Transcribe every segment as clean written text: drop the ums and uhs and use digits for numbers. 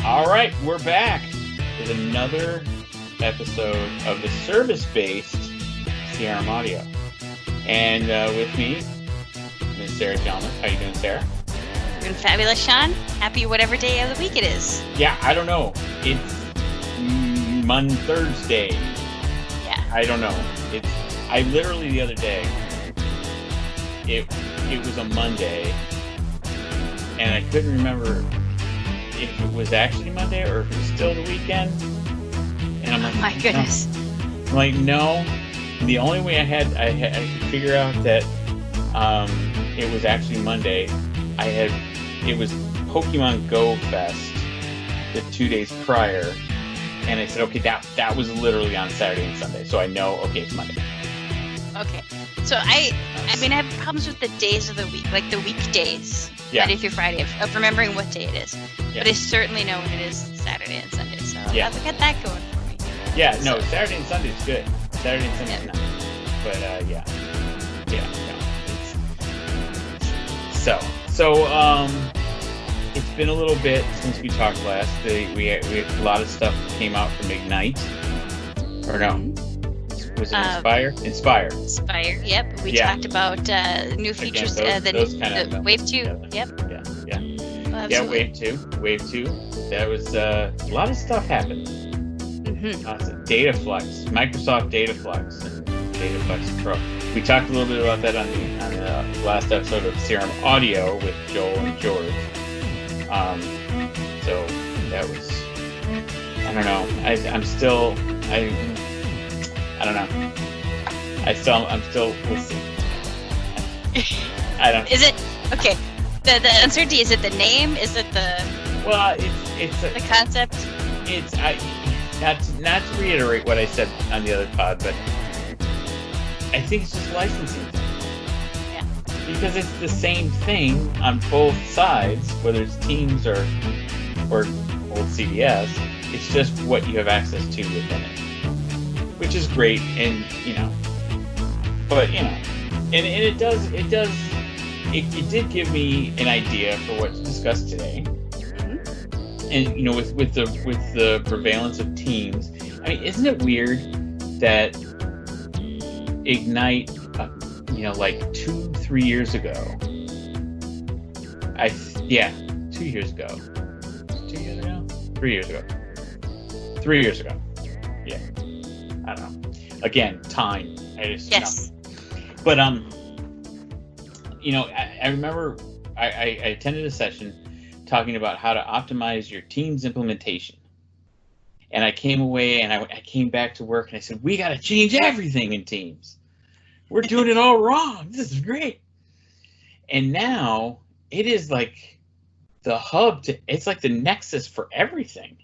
All right, we're back with another episode of the service-based CRM audio. And with me, Ms. Sarah Gentleman. How you doing, Sarah? Doing fabulous, Shawn. Happy whatever day of the week it is. Yeah, I don't know. It's Thursday. Yeah. I don't know. I literally the other day, it was a Monday, and I couldn't remember if it was actually Monday or if it was still the weekend. And I'm like, oh my goodness. No. I'm like, no. The only way I could figure out that it was actually Monday. It was Pokemon Go Fest the 2 days prior, and I said, okay, that was literally on Saturday and Sunday, so I know, okay, it's Monday. Okay, so I have problems with the days of the week, like the weekdays. Yeah. Monday through Friday, of remembering what day it is. Yeah. But I certainly know when it is Saturday and Sunday, so Yeah. I've got that going for me. Yeah, no, Saturday and Sunday is good. Saturday and Sunday is not. But no. It's been a little bit since we talked last. We had a lot of stuff came out from Ignite. Or no. Was it Inspire? Inspire. Yep. We talked about new features, the Wave 2. Yep. Yeah. Well, yeah, Wave 2. That was a lot of stuff happened. Mm-hmm. Dataflex, Microsoft Dataflex, and Dataflex Pro. We talked a little bit about that on the last episode of CRM Audio with Joel and George. So that was, I don't know. I don't know. I'm still, we'll see. I don't. Is it okay? The uncertainty, is it the name? Is it the? Well, it's the concept. Not to reiterate what I said on the other pod, but I think it's just licensing. Yeah. Because it's the same thing on both sides, whether it's Teams or old CDS. It's just what you have access to within it, which is great, and it did give me an idea for what to discuss today. And with the prevalence of Teams, I mean, isn't it weird that Ignite, like 2-3 years ago? 2 years ago. 2 years ago? 3 years ago. 3 years ago. Yeah. I don't know. Again, time. Yes. But I remember I attended a session talking about how to optimize your Teams implementation. And I came away and I came back to work and I said, we got to change everything in Teams. We're doing it all wrong. This is great. And now it is like the hub it's like the nexus for everything.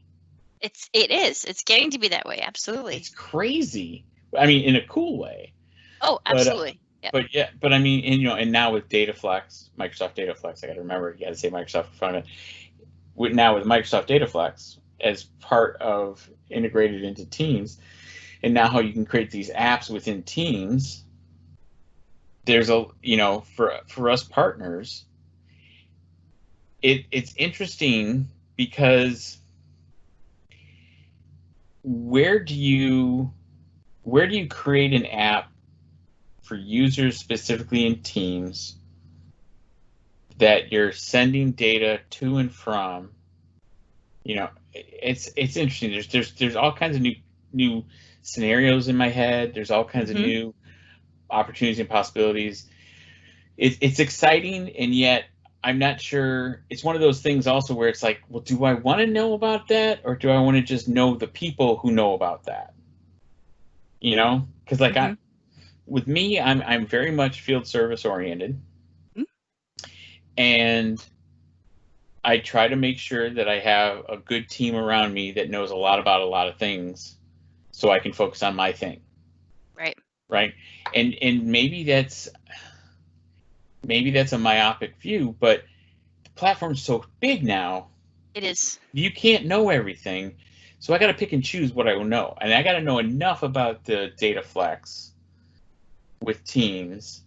It is. It's getting to be that way. Absolutely. It's crazy. I mean, in a cool way. Oh, absolutely. But I mean, and now with Dataflex, Microsoft Dataflex, I got to remember, you got to say Microsoft in front of it. Now with Microsoft Dataflex as part of integrated into Teams, and now how you can create these apps within Teams, there's for us partners, it's interesting because where do you create an app for users specifically in Teams that you're sending data to and from? It's interesting. There's all kinds of new scenarios in my head. There's all kinds of new opportunities and possibilities. It's exciting, and yet I'm not sure. It's one of those things also where it's like, well, do I want to know about that, or do I want to just know the people who know about that? Because with me, I'm very much field service oriented, and I try to make sure that I have a good team around me that knows a lot about a lot of things, so I can focus on my thing. Right. And maybe that's a myopic view, but the platform's so big now. It is. You can't know everything, so I got to pick and choose what I will know, and I got to know enough about the Dataflex with Teams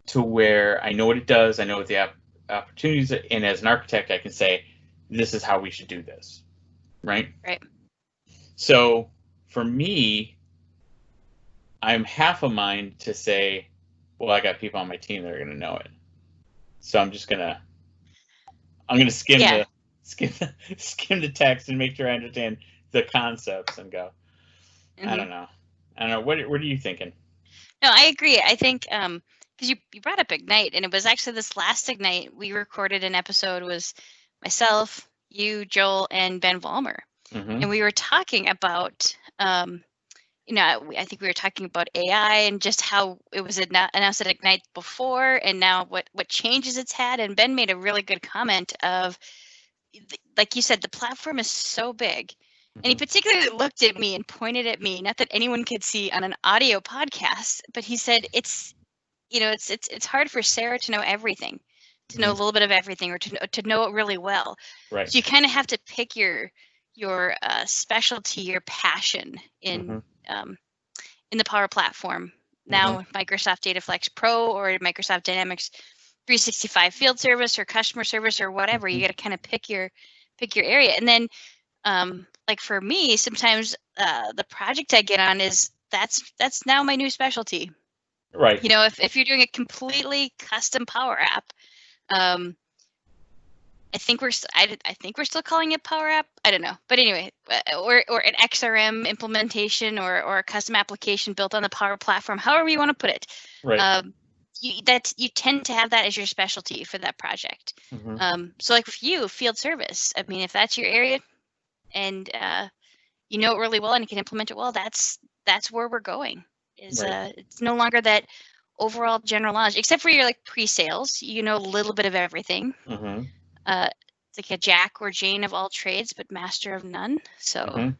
to where I know what it does, I know what the opportunities, and as an architect, I can say, this is how we should do this. right? Right. So for me, I'm half a mind to say, well, I got people on my team that are going to know it. So I'm going to skim Yeah. the skim the text and make sure I understand the concepts and go. I don't know. What are you thinking? No, I agree. I think because you brought up Ignite, and it was actually this last Ignite we recorded an episode was myself, you, Joel, and Ben Vollmer, and we were talking about I think we were talking about AI and just how it was announced at Ignite before, and now what changes it's had. And Ben made a really good comment of, like you said, the platform is so big. And he particularly looked at me and pointed at me, not that anyone could see on an audio podcast, but he said it's hard for Sarah to know everything, to know a little bit of everything, or to know it really well. Right. So you kind of have to pick your specialty, your passion in the Power Platform. Now Microsoft DataFlex Pro or Microsoft Dynamics 365 Field Service or Customer Service or whatever. You got to kind of pick your area. And then like for me, sometimes the project I get on is that's now my new specialty. Right. If you're doing a completely custom Power App, I think we're still calling it Power App. I don't know, but anyway, or an XRM implementation or a custom application built on the Power Platform, however you want to put it. Right. You tend to have that as your specialty for that project. So like for you, field service. I mean, if that's your area, and you know it really well and you can implement it well, that's where we're going. It's no longer that overall general knowledge, except for your like pre-sales. You know a little bit of everything. It's like a Jack or Jane of all trades, but master of none. So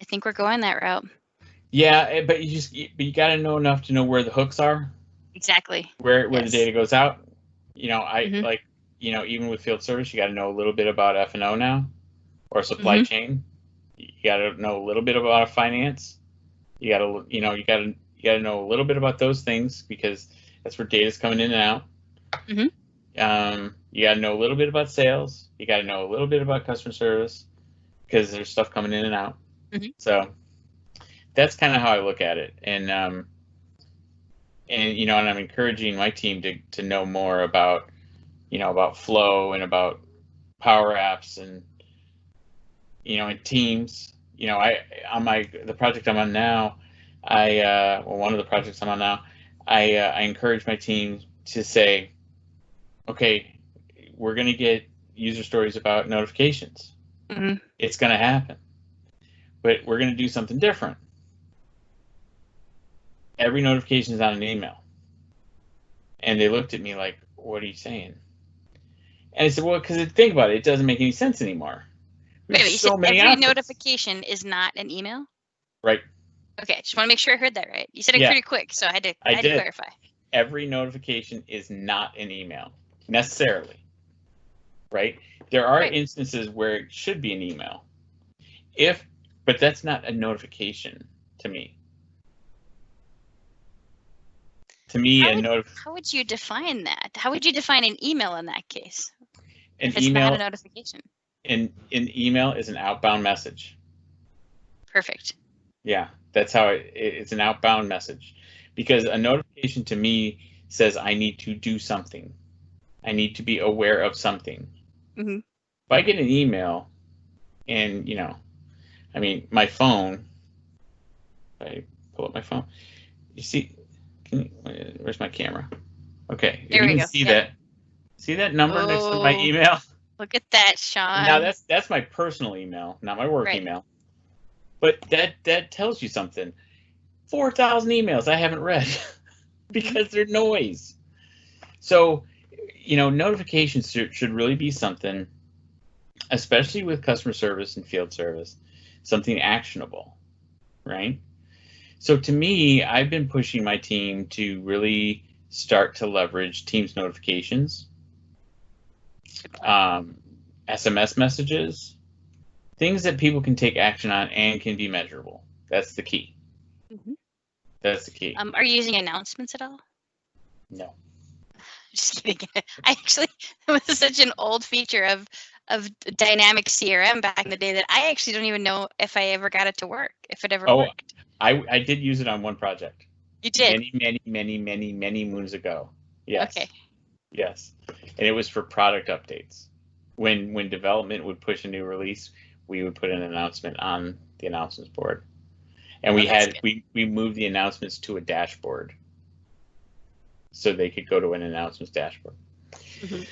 I think we're going that route. Yeah, but you got to know enough to know where the hooks are. Exactly. Where the data goes out. Even with field service, you got to know a little bit about F&O now, or supply chain. You got to know a little bit about finance. You got to know a little bit about those things because that's where data's coming in and out. You got to know a little bit about sales. You got to know a little bit about customer service because there's stuff coming in and out. So that's kind of how I look at it. And I'm encouraging my team to know more about flow and about Power Apps and in Teams. The project I'm on now, one of the projects I'm on now, I encourage my team to say, okay, we're going to get user stories about notifications. It's going to happen, but we're going to do something different. Every notification is on an email. And they looked at me like, what are you saying? And I said, well, because think about it, it doesn't make any sense anymore. Wait, you said every notification is not an email? Right. Okay, just want to make sure I heard that right. You said it pretty quick, so I had to clarify. Every notification is not an email, necessarily. Right? There are instances where it should be an email. But that's not a notification to me. How would you define that? How would you define an email in that case? If it's not a notification. An email is an outbound message. Perfect. Yeah, that's how it's an outbound message. Because a notification to me says I need to do something. I need to be aware of something. If I get an email and, my phone, if I pull up my phone, you see, where's my camera? Okay, there we go. See that? See that number next to my email? Look at that, Shawn. Now that's my personal email, not my work email. But that tells you something. 4,000 emails I haven't read because they're noise. So, notifications should really be something, especially with customer service and field service, something actionable, right? So to me, I've been pushing my team to really start to leverage Teams notifications, SMS messages, things that people can take action on and can be measurable. That's the key. That's the key. Are you using announcements at all? No. Just kidding. It was such an old feature of of dynamic CRM back in the day that I actually don't even know if I ever got it to work, if it ever worked. I did use it on one project. You did? Many moons ago. Yes. Okay. Yes. And it was for product updates. When development would push a new release, we would put an announcement on the announcements board. And we moved the announcements to a dashboard so they could go to an announcements dashboard. Mm-hmm.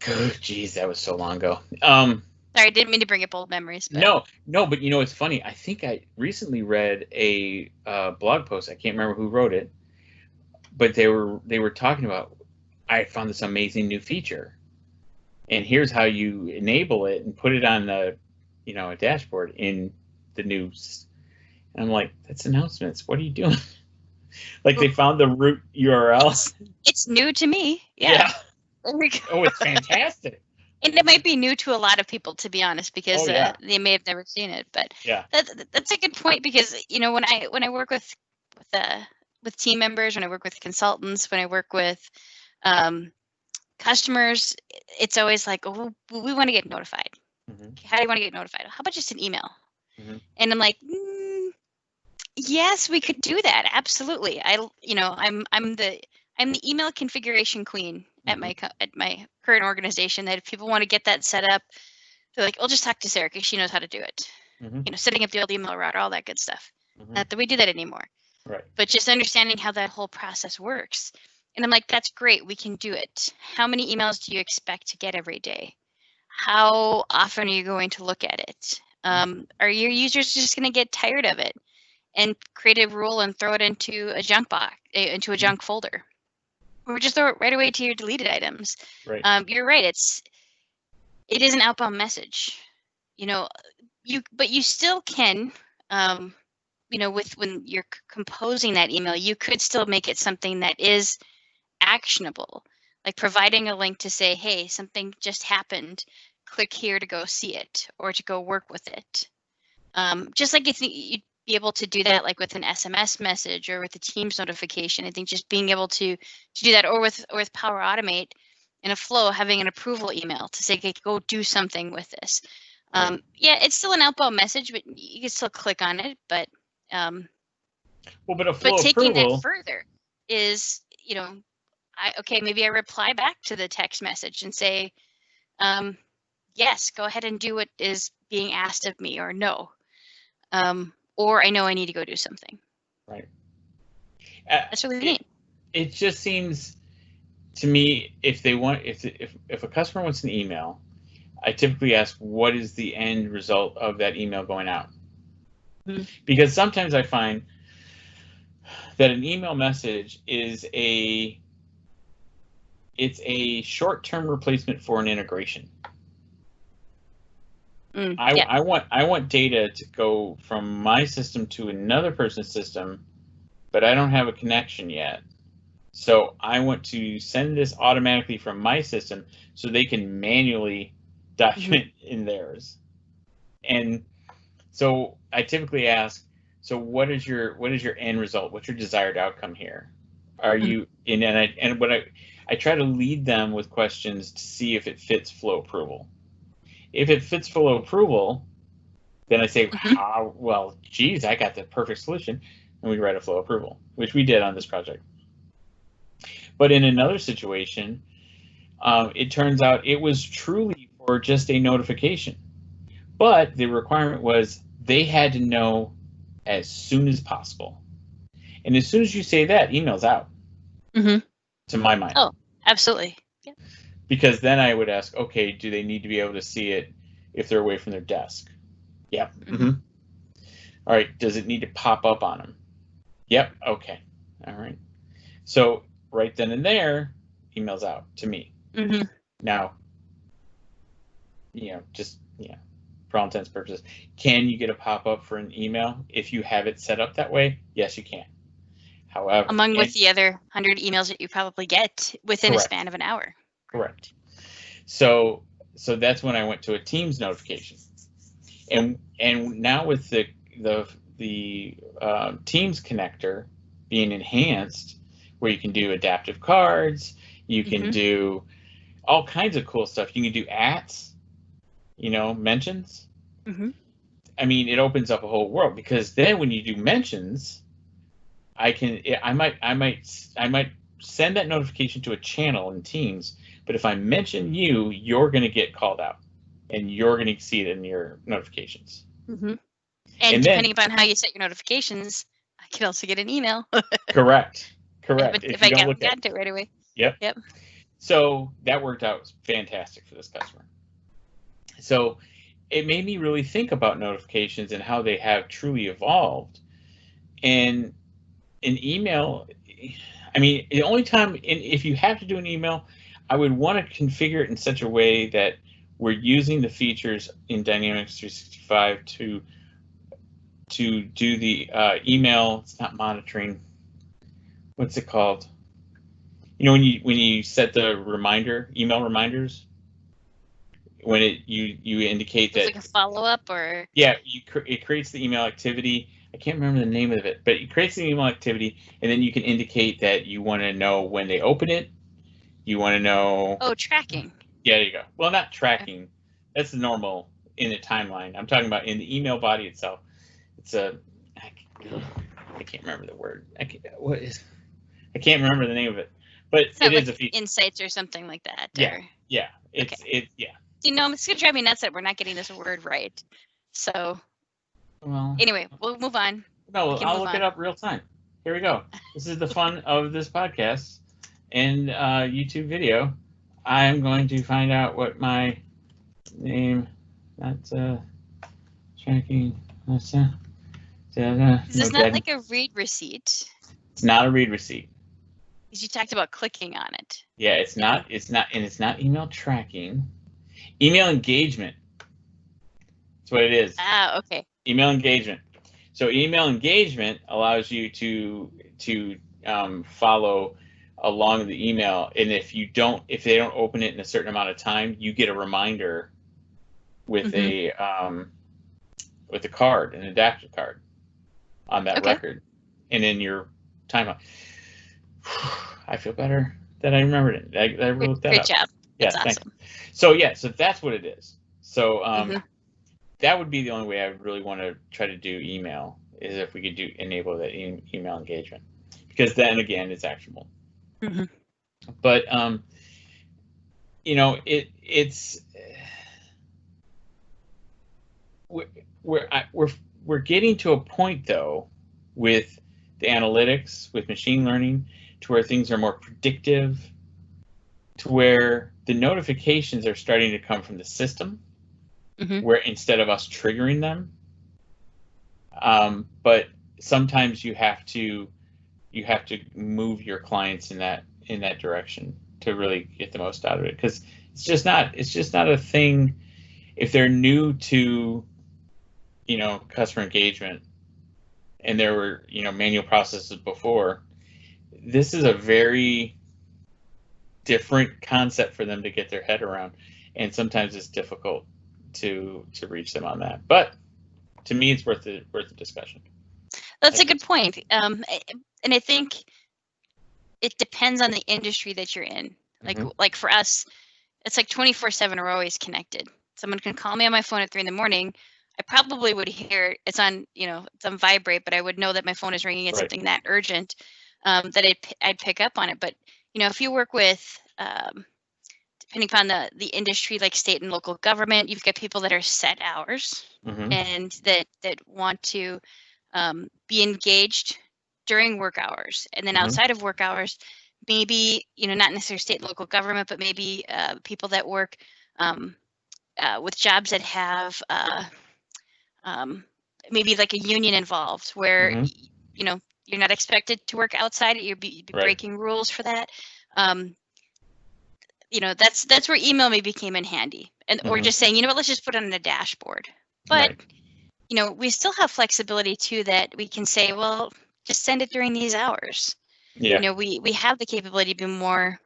Oh, geez, that was so long ago. Sorry, I didn't mean to bring up old memories. But... No, but it's funny. I think I recently read a blog post. I can't remember who wrote it, but they were talking about, I found this amazing new feature, and here's how you enable it and put it on a dashboard in the news. And I'm like, that's announcements. What are you doing? Like, they found the root URL. It's new to me. Yeah. There we go. Oh, it's fantastic. And it might be new to a lot of people, to be honest, because they may have never seen it. But that's a good point, because when I work with team members, when I work with consultants, when I work with customers, it's always like, oh, we want to get notified. Mm-hmm. How do you want to get notified? How about just an email? Mm-hmm. And I'm like, yes, we could do that. Absolutely. I'm the email configuration queen at my current organization. That if people want to get that set up, they're like, "I'll just talk to Sarah because she knows how to do it." Mm-hmm. Setting up the old email router, all that good stuff. Mm-hmm. Not that we do that anymore. Right. But just understanding how that whole process works. And I'm like, that's great. We can do it. How many emails do you expect to get every day? How often are you going to look at it? Are your users just going to get tired of it and create a rule and throw it into a junk box, into a junk folder? Or just throw it right away to your deleted items. Right. You're right. It is an outbound message, but you still can, when you're composing that email, you could still make it something that is actionable, like providing a link to say, hey, something just happened. Click here to go see it or to go work with it. Just like you'd be able to do that, like with an SMS message or with a Teams notification. I think just being able to do that, or with Power Automate in a flow, having an approval email to say, okay, go do something with this. It's still an outbound message, but you can still click on it. But but a flow taking approval that further is, maybe I reply back to the text message and say, yes, go ahead and do what is being asked of me, or no. Or I know I need to go do something. Right. That's really neat. It just seems to me, if a customer wants an email, I typically ask, what is the end result of that email going out? Mm-hmm. Because sometimes I find that an email message is a short-term replacement for an integration. I want data to go from my system to another person's system, but I don't have a connection yet. So I want to send this automatically from my system so they can manually document in theirs. And so I typically ask, so what is your end result? What's your desired outcome here? Are you I try to lead them with questions to see if it fits flow approval. If it fits flow approval, then I say, well, geez, I got the perfect solution. And we write a flow approval, which we did on this project. But in another situation, it turns out it was truly for just a notification. But the requirement was they had to know as soon as possible. And as soon as you say that, email's out, to my mind. Oh, absolutely. Yeah. Because then I would ask, okay, do they need to be able to see it if they're away from their desk? Yep. Mm-hmm. All right. Does it need to pop up on them? Yep. Okay. All right. So right then and there, email's out to me. Mm-hmm. Now, for all intents and purposes, can you get a pop-up for an email if you have it set up that way? Yes, you can. However, with the other 100 emails that you probably get within a span of an hour. Correct. So that's when I went to a Teams notification, and now with the Teams connector being enhanced, where you can do adaptive cards, you can do all kinds of cool stuff. You can do @. mentions. Mm-hmm. I mean, it opens up a whole world, because then when you do mentions, I might send that notification to a channel in Teams, but if I mention you, you're going to get called out, and you're going to see it in your notifications. Mm-hmm. And depending upon how you set your notifications, I can also get an email. Correct. If I got to it right away. Yep. So that worked out fantastic for this customer. So it made me really think about notifications and how they have truly evolved. And an email, I mean, the only time, if you have to do an email, I would want to configure it in such a way that we're using the features in Dynamics 365 to do the email. It's not monitoring. What's it called? When you set the email reminders, when you indicate that, like a follow-up, or it creates the email activity. I can't remember the name of it, but it creates the email activity, and then you can indicate that you want to know when they open it. You want to know. Oh, tracking. Yeah, there you go. Well, not tracking. Okay. That's normal in a timeline. I'm talking about in the email body itself. It's I can't remember the word. I can't remember the name of it, but it is a feature. Insights or something like that. Yeah. Yeah. It's gonna drive me nuts that we're not getting this word right. So. Well. Anyway, we'll move on. No, I'll look it up real time. Here we go. This is the fun of this podcast and YouTube video. I'm going to find out what my name. That's tracking. Is this not like a read receipt? It's not a read receipt. Because you talked about clicking on it. Yeah, it's not, and it's not email tracking. Email engagement. That's what it is. Ah, okay. Email engagement. So email engagement allows you to follow along the email, and if they don't open it in a certain amount of time, you get a reminder with a card, an adapter card on that record, and in your timeline. I feel better that I remembered it. I wrote that up. Great job. Yeah, that's awesome. So that's what it is. So that would be the only way I would really want to try to do email, is if we could enable that email engagement, because then again it's actionable. Mm-hmm. But it's we're getting to a point though with the analytics, with machine learning, to where things are more predictive, to where the notifications are starting to come from the system, where instead of us triggering them. But sometimes you have to move your clients in that direction to really get the most out of it, because it's just not a thing. If they're new to customer engagement, and there were manual processes before, this is a very different concept for them to get their head around, and sometimes it's difficult to reach them on that. But to me, it's worth the discussion. That's a good point. And I think it depends on the industry that you're in. Like for us, it's like 24/7. We're always connected. Someone can call me on my phone at 3 a.m. I probably would hear it's on vibrate, but I would know that my phone is ringing. It's something that urgent, that I'd pick up on it. But if you work with depending upon the industry, like state and local government, you've got people that are set hours and that want to be engaged during work hours, and then outside of work hours, maybe not necessarily state and local government, but maybe people that work with jobs that have maybe like a union involved, where you're not expected to work outside. You'd be breaking rules for that. That's where email maybe came in handy, and or just saying, let's just put it on a dashboard. But we still have flexibility too, that we can say, well, just send it during these hours. Yeah. We have the capability to be more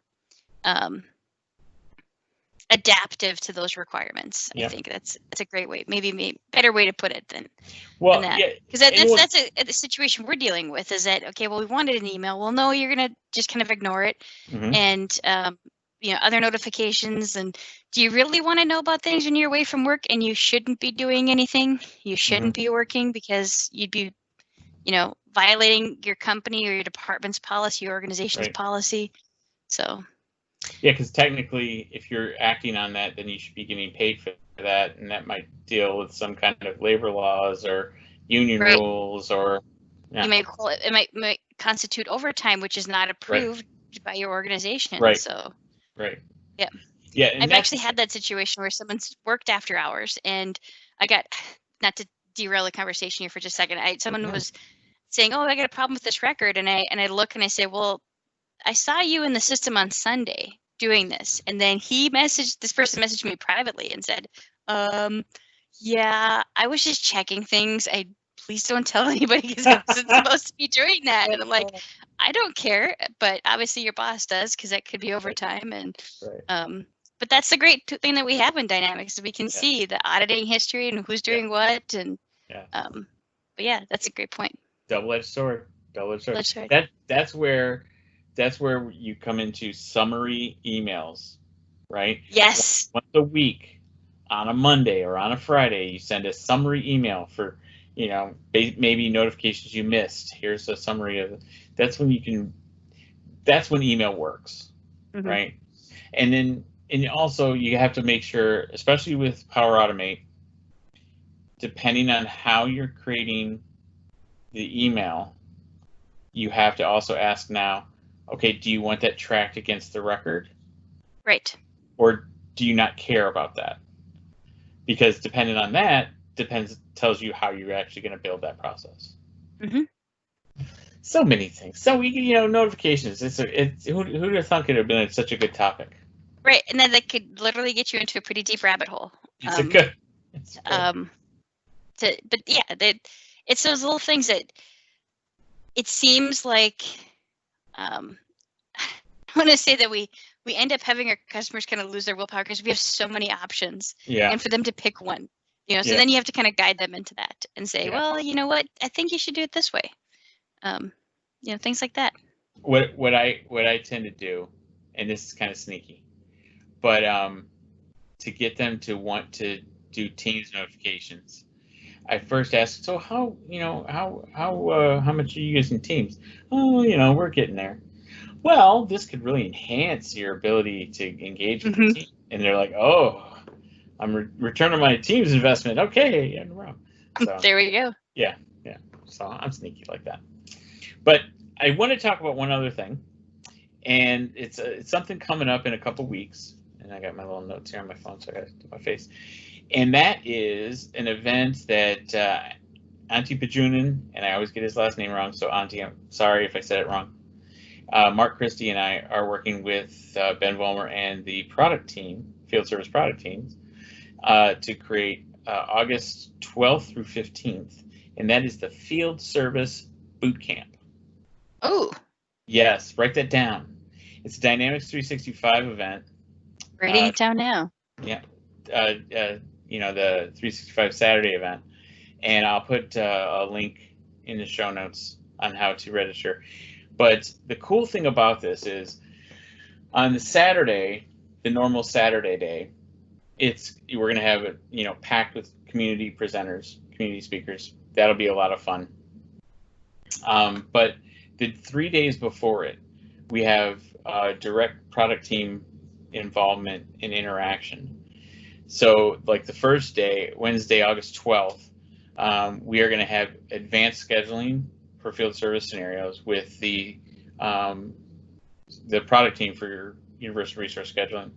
adaptive to those requirements. I think that's a great way, maybe better way to put it than that. Because that's a situation we're dealing with, is that, okay, well, we wanted an email. Well, no, you're going to just kind of ignore it. And other notifications. And do you really want to know about things when you're away from work and you shouldn't be doing anything? You shouldn't be working because you'd be, violating your company or your department's policy, your organization's policy. So. Yeah, because technically, if you're acting on that, then you should be getting paid for that, and that might deal with some kind of labor laws or union rules, or you might call it. It might constitute overtime, which is not approved by your organization. Right. So. Right. Yeah. Yeah. I've actually had that situation where someone's worked after hours, and I got, not to derail the conversation here for just a second. Someone was saying, "Oh, I got a problem with this record," and I look and I say, "Well, I saw you in the system on Sunday doing this." And then this person messaged me privately and said, "Yeah, I was just checking things. Please don't tell anybody because I wasn't supposed to be doing that." And I'm like, I don't care, but obviously your boss does, because that could be overtime. And but that's the great thing that we have in Dynamics, is we can see the auditing history and who's doing what. And but yeah, that's a great point. Double-edged sword. That's where you come into summary emails, right? Yes. Once a week, on a Monday or on a Friday, you send a summary email for, maybe notifications you missed. Here's a summary of it. That's when email works, right? And also you have to make sure, especially with Power Automate, depending on how you're creating the email, you have to also ask now, okay, do you want that tracked against the record? Right. Or do you not care about that? Because depending on that, tells you how you're actually going to build that process. So many things. So notifications. Who'd have thunk it would have been such a good topic? Right, and then that could literally get you into a pretty deep rabbit hole. It's good. But yeah, it's those little things that it seems like. I want to say that we end up having our customers kind of lose their willpower because we have so many options. Yeah. And for them to pick one, so then you have to kind of guide them into that and say, well, you know what, I think you should do it this way. Things like that. What I tend to do, and this is kind of sneaky, but to get them to want to do Teams notifications, I first ask, so how much are you using Teams? Oh, we're getting there. Well, this could really enhance your ability to engage with the team. And they're like, oh, I'm returning my Teams investment. Okay, yeah, no problem. So, there we go. Yeah. So I'm sneaky like that. But I want to talk about one other thing, and it's something coming up in a couple weeks. And I got my little notes here on my phone, so I got to do my face. And that is an event that Auntie Bajunin, and I always get his last name wrong, so Auntie, I'm sorry if I said it wrong. Mark Christie and I are working with Ben Vollmer and the product team, field service product teams, to create August 12th through 15th, and that is the Field Service Bootcamp. Oh. Yes, write that down. It's a Dynamics 365 event. Writing it down now. Yeah. The 365 Saturday event, and I'll put a link in the show notes on how to register. But the cool thing about this is, on the Saturday, the normal Saturday day, we're going to have it packed with community presenters, community speakers. That'll be a lot of fun. But the 3 days before it, we have direct product team involvement and interaction. So, like the first day, Wednesday, August 12th, we are going to have advanced scheduling for field service scenarios with the product team for your universal resource scheduling,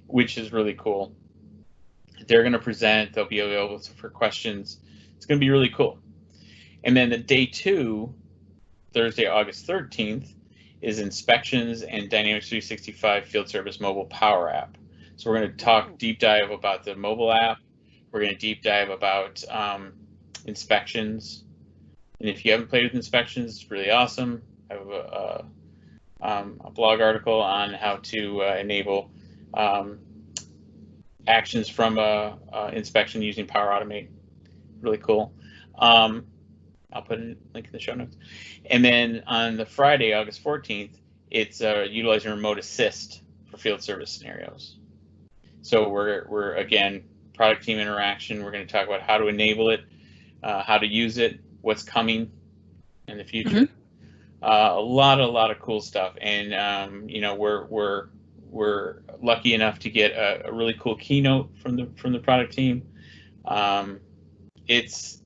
which is really cool. They're going to present. They'll be available for questions. It's going to be really cool. And then the day 2, Thursday, August 13th, is inspections and Dynamics 365 Field Service Mobile Power App. So we're going to talk deep dive about the mobile app. We're going to deep dive about inspections. And if you haven't played with inspections, it's really awesome. I have a blog article on how to enable actions from inspection using Power Automate. Really cool. I'll put a link in the show notes. And then on the Friday, August 14th, it's utilizing remote assist for field service scenarios. So we're again, product team interaction. We're going to talk about how to enable it, how to use it, what's coming in the future. A lot of cool stuff. And you know, we're lucky enough to get a really cool keynote from the product team. It's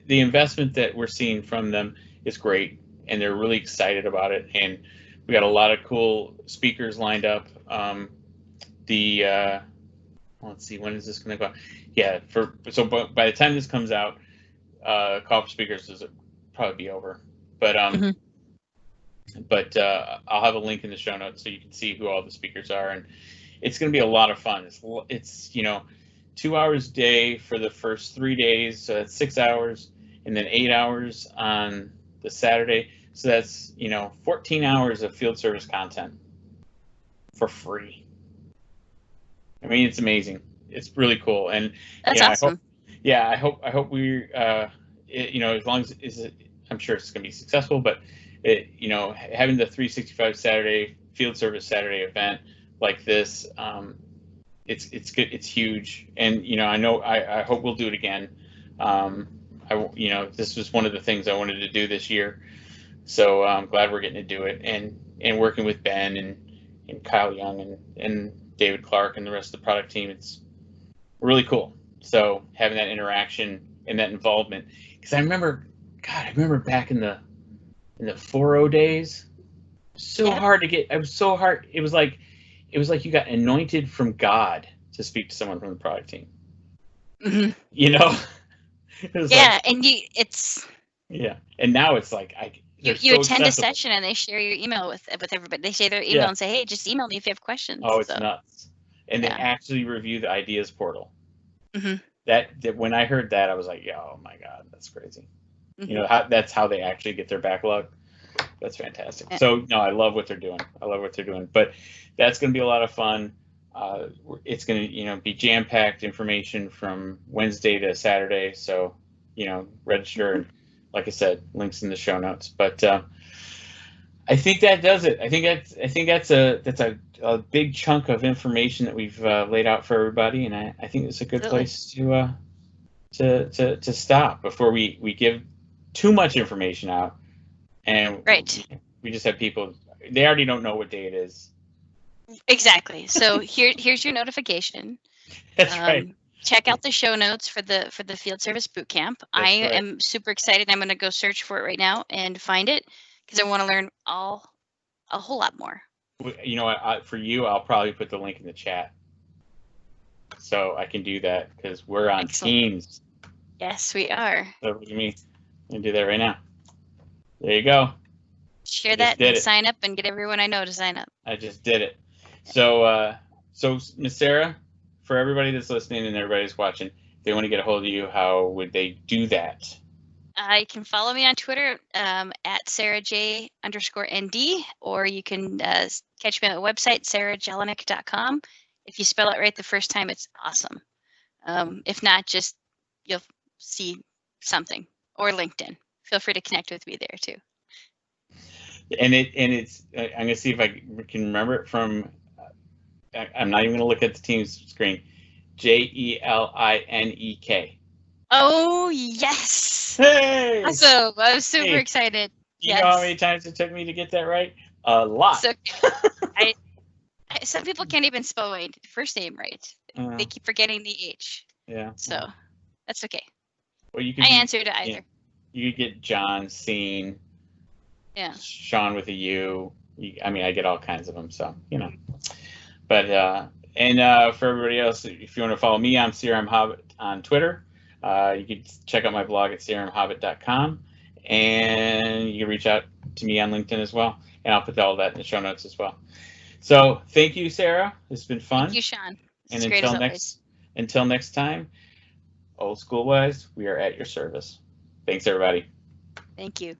the investment that we're seeing from them is great, and they're really excited about it. And we got a lot of cool speakers lined up. Let's see, when is this going to go? Yeah, by the time this comes out, call for speakers will probably be over. But I'll have a link in the show notes so you can see who all the speakers are, and it's going to be a lot of fun. It's you know, 2 hours a day for the first 3 days, so that's 6 hours, and then 8 hours on the Saturday. So that's, you know, 14 hours of field service content for free. I mean, it's amazing. It's really cool, and that's awesome. I hope we, you know, as long as I'm sure it's going to be successful, but you know, having the 365 Saturday field service Saturday event like this, it's good. It's huge, and you know, I hope we'll do it again. You know, this was one of the things I wanted to do this year, so I'm glad we're getting to do it, and working with Ben and Kyle Young and David Clark and the rest of the product team, it's really cool. So having that interaction and that involvement, because I remember back in the 4.0 days, hard to get. It was so hard. It was like you got anointed from God to speak to someone from the product team. You know. And now it's like you attend a session and they share your email with everybody. They share their email and say, "Hey, just email me if you have questions." Oh, it's nuts. And they actually review the ideas portal. That when I heard that, I was like, "Oh my God, that's crazy." You know, that's how they actually get their backlog. That's fantastic. So no, I love what they're doing. But that's going to be a lot of fun. It's going to, you know, be jam-packed information from Wednesday to Saturday. So, you know, register. And like I said, links in the show notes. But I think that does it. I think that's a big chunk of information that we've laid out for everybody, and I think it's a good place to stop before we give too much information out. And we just have people, they already don't know what day it is. Exactly. So here's your notification. That's right. Check out the show notes for the Field Service Bootcamp. I am super excited. I'm going to go search for it right now and find it because I want to learn a whole lot more. You know what? For you, I'll probably put the link in the chat, so I can do that because we're on Teams. Yes, we are. So look at me. I'm gonna do that right now. There you go. Share that and sign up and get everyone I know to sign up. I just did it. So Miss Sarah, for everybody that's listening and everybody that's watching, if they want to get a hold of you, how would they do that? You can follow me on Twitter at SarahJ_ND, or you can catch me on the website, sarahjelinek.com. If you spell it right the first time, it's awesome. If not, just you'll see something, or LinkedIn. Feel free to connect with me there too. And it's I'm gonna see if I can remember it from. I'm not even gonna look at the Teams screen. JELINEK. Oh yes! Hey! Awesome! I was super excited. You know how many times it took me to get that right? A lot. So, some people can't even spell my first name right. They keep forgetting the H. Yeah. So that's okay. Well, you can. I answered to either. You could get John, Scene. Yeah. Shawn with a U. I mean, I get all kinds of them. So you know. But for everybody else, if you want to follow me, I'm CRM Hobbit on Twitter. You can check out my blog at crmhobbit.com, and you can reach out to me on LinkedIn as well, and I'll put all that in the show notes as well. So thank you, Sarah. It's been fun. Thank you, Shawn. And until next time, old school wise, we are at your service. Thanks, everybody. Thank you.